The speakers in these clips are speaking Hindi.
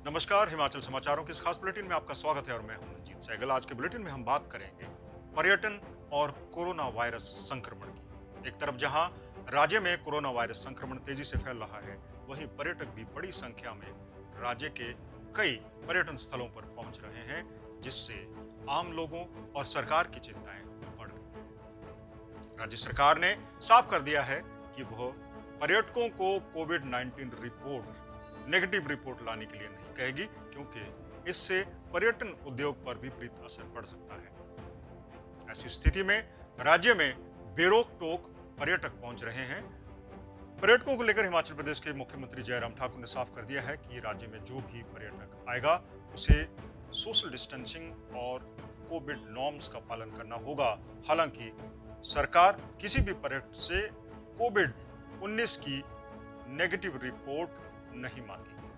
नमस्कार, हिमाचल समाचारों के इस खास बुलेटिन में आपका स्वागत है और मैं हूं मंजीत सहगल। आज के बुलेटिन में हम बात करेंगे पर्यटन और कोरोना वायरस संक्रमण की। एक तरफ जहां राज्य में कोरोना वायरस संक्रमण तेजी से फैल रहा है, वहीं पर्यटक भी बड़ी संख्या में राज्य के कई पर्यटन स्थलों पर पहुंच रहे हैं, जिससे आम लोगों और सरकार की चिंताएं बढ़ गई हैं। राज्य सरकार ने साफ कर दिया है कि वह पर्यटकों को कोविड-19 नेगेटिव रिपोर्ट लाने के लिए नहीं कहेगी, क्योंकि इससे पर्यटन उद्योग पर विपरीत असर पड़ सकता है। ऐसी स्थिति में राज्य में बेरोक टोक पर्यटक पहुंच रहे हैं। पर्यटकों को लेकर हिमाचल प्रदेश के मुख्यमंत्री जयराम ठाकुर ने साफ कर दिया है कि राज्य में जो भी पर्यटक आएगा उसे सोशल डिस्टेंसिंग और कोविड नॉर्म्स का पालन करना होगा। हालांकि सरकार किसी भी पर्यटक से कोविड-19 की नेगेटिव रिपोर्ट नहीं मांगेगी।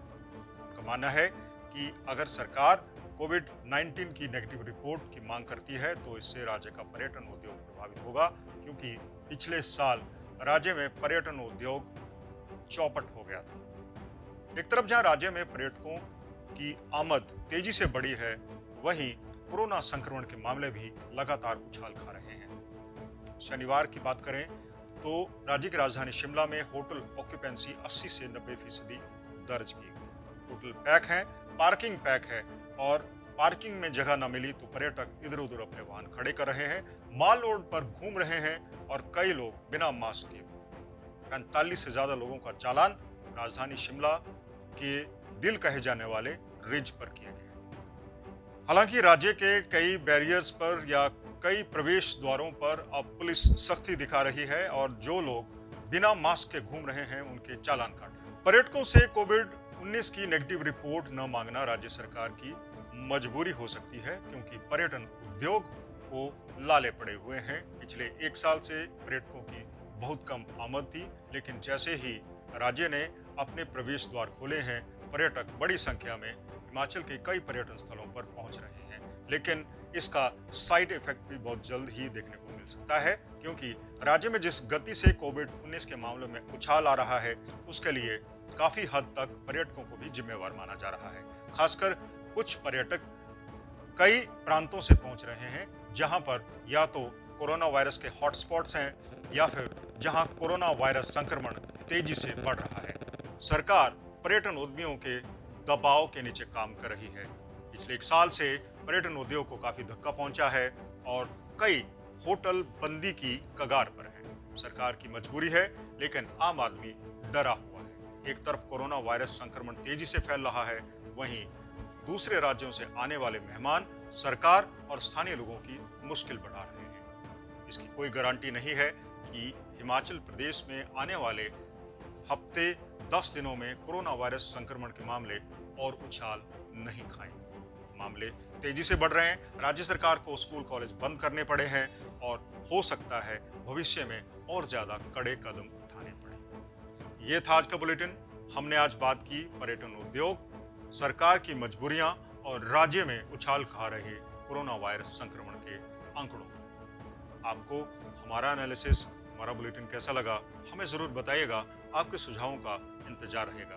उनका मानना है कि अगर सरकार कोविड-19 की नेगेटिव रिपोर्ट की मांग करती है तो इससे राज्य का पर्यटन उद्योग प्रभावित होगा, क्योंकि पिछले साल राज्य में पर्यटन उद्योग चौपट हो गया था। एक तरफ जहां राज्य में पर्यटकों की आमद तेजी से बढ़ी है, वहीं कोरोना संक्रमण के मामले भी लगातार उछाल खा रहे हैं। शनिवार की बात करें तो राज्य की राजधानी शिमला में होटल ऑक्यूपेंसी 80 से 90% दर्ज की गई। होटल पैक है, पार्किंग पैक है और पार्किंग में जगह न मिली तो पर्यटक इधर उधर अपने वाहन खड़े कर रहे हैं, माल रोड पर घूम रहे हैं और कई लोग बिना मास्क के। 45 से ज्यादा लोगों का चालान राजधानी शिमला के दिल कहे जाने वाले रिज पर किए गए। हालांकि राज्य के कई बैरियर्स पर या कई प्रवेश द्वारों पर अब पुलिस सख्ती दिखा रही है और जो लोग बिना मास्क के घूम रहे हैं उनके चालान काट। पर्यटकों से कोविड-19 की नेगेटिव रिपोर्ट न मांगना राज्य सरकार की मजबूरी हो सकती है, क्योंकि पर्यटन उद्योग को लाले पड़े हुए हैं। पिछले एक साल से पर्यटकों की बहुत कम आमद थी, लेकिन जैसे ही राज्य ने अपने प्रवेश द्वार खोले हैं, पर्यटक बड़ी संख्या में हिमाचल के कई पर्यटन स्थलों पर पहुंच रहे हैं। लेकिन इसका साइड इफेक्ट भी बहुत जल्द ही देखने को मिल सकता है, क्योंकि राज्य में जिस गति से कोविड-19 के मामलों में उछाल आ रहा है, उसके लिए काफी हद तक पर्यटकों को भी जिम्मेवार माना जा रहा है। खासकर कुछ पर्यटक कई प्रांतों से पहुंच रहे हैं, जहां पर या तो कोरोना वायरस के हॉटस्पॉट्स हैं या फिर जहां कोरोना वायरस संक्रमण तेजी से बढ़ रहा है। सरकार पर्यटन उद्यमियों के दबाव के नीचे काम कर रही है। पिछले एक साल से पर्यटन उद्योग को काफी धक्का पहुंचा है और कई होटल बंदी की कगार पर है। सरकार की मजबूरी है, लेकिन आम आदमी डरा हुआ है। एक तरफ कोरोना वायरस संक्रमण तेजी से फैल रहा है, वहीं दूसरे राज्यों से आने वाले मेहमान सरकार और स्थानीय लोगों की मुश्किल बढ़ा रहे हैं। इसकी कोई गारंटी नहीं है कि हिमाचल प्रदेश में आने वाले हफ्ते 10 दिनों में कोरोना वायरस संक्रमण के मामले और उछाल नहीं खाएंगे। मामले तेजी से बढ़ रहे हैं, राज्य सरकार को स्कूल कॉलेज बंद करने पड़े हैं और हो सकता है भविष्य में और ज्यादा कड़े कदम उठाने पड़े। ये था आज का बुलेटिन। हमने आज बात की पर्यटन उद्योग, सरकार की मजबूरियां और राज्य में उछाल खा रहे कोरोना वायरस संक्रमण के आंकड़ों की। आपको हमारा एनालिसिस, हमारा बुलेटिन कैसा लगा, हमें जरूर बताइएगा। आपके सुझावों का इंतजार रहेगा।